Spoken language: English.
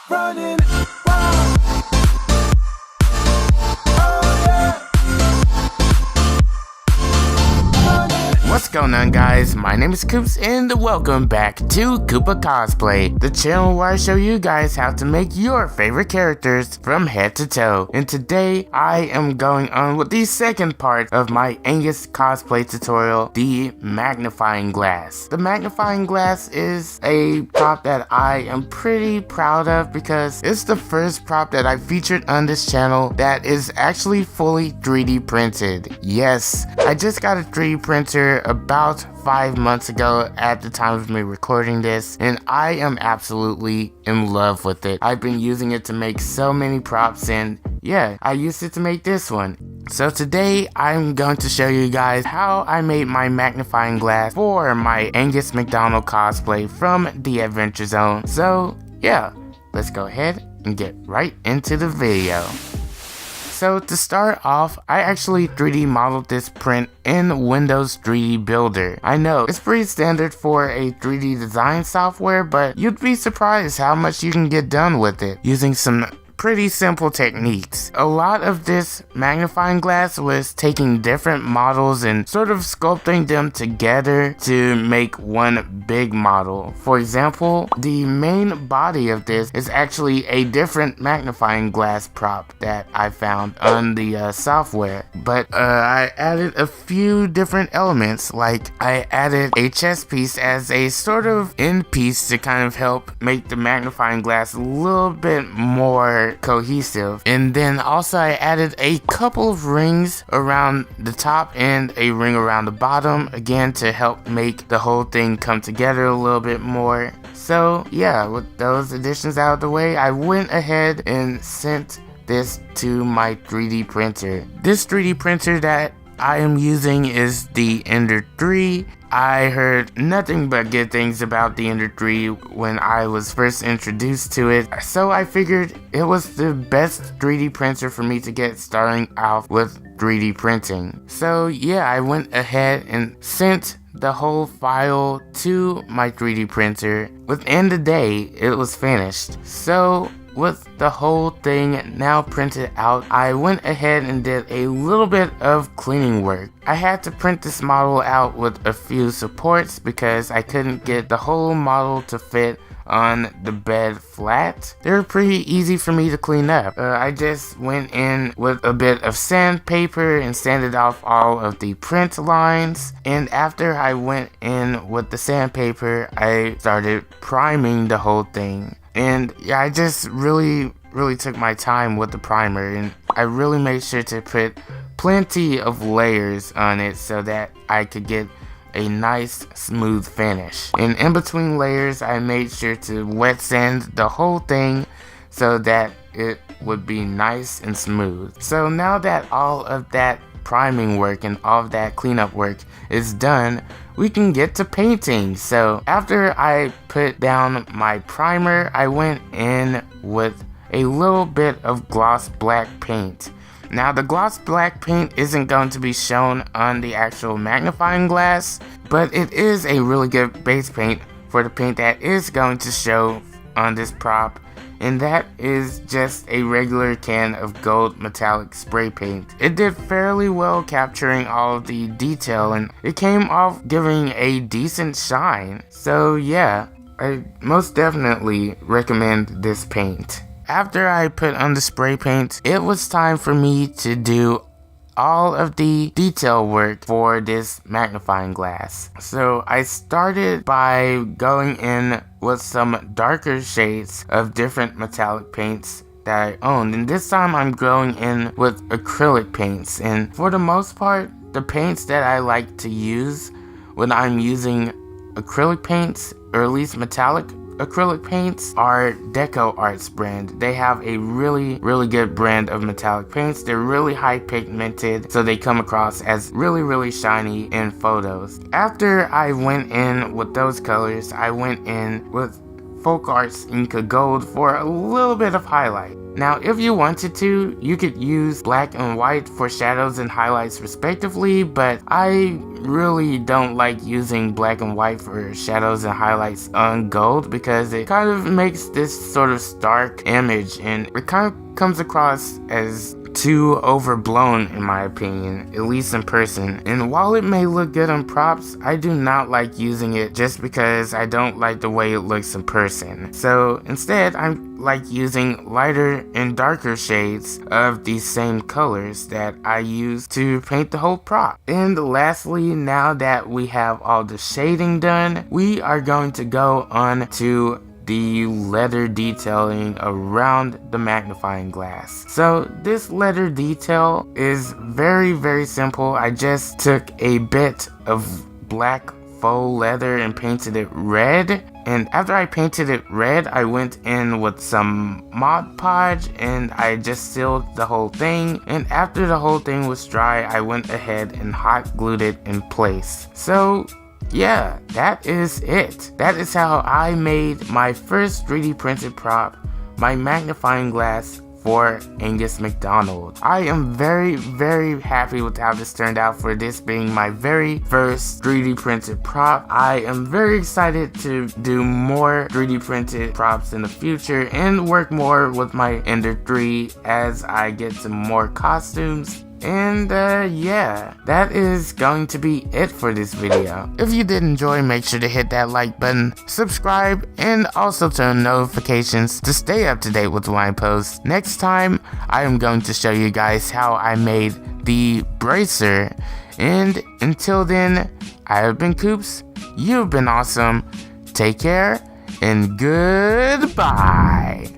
running wild. Oh yeah. What's going on, guys? My name is Coops and welcome back to Koopa Cosplay, the channel where I show you guys how to make your favorite characters from head to toe. And today I am going on with the second part of my Angus cosplay tutorial, the magnifying glass. The magnifying glass is a prop that I am pretty proud of because it's the first prop that I featured on this channel that is actually fully 3D printed. Yes, I just got a 3D printer about 5 months ago at the time of me recording this, and I am absolutely in love with it. I've been using it to make so many props, and yeah, I used it to make this one. So today I'm going to show you guys how I made my magnifying glass for my Angus McDonald cosplay from the Adventure Zone. So yeah, let's go ahead and get right into the video. So to start off, I actually 3D modeled this print in Windows 3D Builder. I know, it's pretty standard for a 3D design software, but you'd be surprised how much you can get done with it using some pretty simple techniques. A lot of this magnifying glass was taking different models and sort of sculpting them together to make one big model. For example, the main body of this is actually a different magnifying glass prop that I found on the software, but I added a few different elements. Like I added a chest piece as a sort of end piece to kind of help make the magnifying glass a little bit more cohesive, and then also I added a couple of rings around the top and a ring around the bottom, again to help make the whole thing come together a little bit more. So yeah, with those additions out of the way, I went ahead and sent this to my 3D printer. This 3D printer that I am using is the Ender 3. I heard nothing but good things about the Ender 3 when I was first introduced to it, so I figured it was the best 3D printer for me to get starting off with 3D printing. So yeah, I went ahead and sent the whole file to my 3D printer. Within the day, it was finished. So with the whole thing now printed out, I went ahead and did a little bit of cleaning work. I had to print this model out with a few supports because I couldn't get the whole model to fit on the bed flat. They were pretty easy for me to clean up. I just went in with a bit of sandpaper and sanded off all of the print lines, and after I went in with the sandpaper, I started priming the whole thing. And yeah, I just really took my time with the primer, and I really made sure to put plenty of layers on it so that I could get a nice smooth finish. And in between layers, I made sure to wet sand the whole thing so that it would be nice and smooth. So now that all of that priming work and all of that cleanup work is done, we can get to painting. So after I put down my primer, I went in with a little bit of gloss black paint. Now the gloss black paint isn't going to be shown on the actual magnifying glass, but it is a really good base paint for the paint that is going to show on this prop, and that is just a regular can of gold metallic spray paint. It did fairly well capturing all of the detail, and it came off giving a decent shine. So yeah, I most definitely recommend this paint. After I put on the spray paint, it was time for me to do all of the detail work for this magnifying glass. So I started by going in with some darker shades of different metallic paints that I owned, and this time I'm going in with acrylic paints. And for the most part, the paints that I like to use when I'm using acrylic paints, or at least metallic acrylic paints, are Deco Arts brand. They have a really good brand of metallic paints. They're really high pigmented, so they come across as really shiny in photos. After I went in with those colors, I went in with Folk Arts Inca Gold for a little bit of highlight. Now, if you wanted to, you could use black and white for shadows and highlights respectively, but I really don't like using black and white for shadows and highlights on gold because it kind of makes this sort of stark image and it kind of comes across as too overblown in my opinion, at least in person. And while it may look good on props, I do not like using it just because I don't like the way it looks in person. So instead, I like using lighter and darker shades of these same colors that I use to paint the whole prop. And lastly, now that we have all the shading done, we are going to go on to the letter detailing around the magnifying glass. So this letter detail is very simple. I just took a bit of black faux leather and painted it red, and after I painted it red, I went in with some Mod Podge and I just sealed the whole thing, and after the whole thing was dry, I went ahead and hot glued it in place. So yeah, that is it. That is how I made my first 3D printed prop, my magnifying glass for Angus McDonald. I am very happy with how this turned out for this being my very first 3D printed prop. I am very excited to do more 3D printed props in the future and work more with my Ender 3 as I get some more costumes. And yeah, that is going to be it for this video. If you did enjoy, make sure to hit that like button, subscribe, and also turn notifications to stay up to date with when I post. Next time, I am going to show you guys how I made the bracer. And until then, I have been Coops, you've been awesome, take care, and goodbye.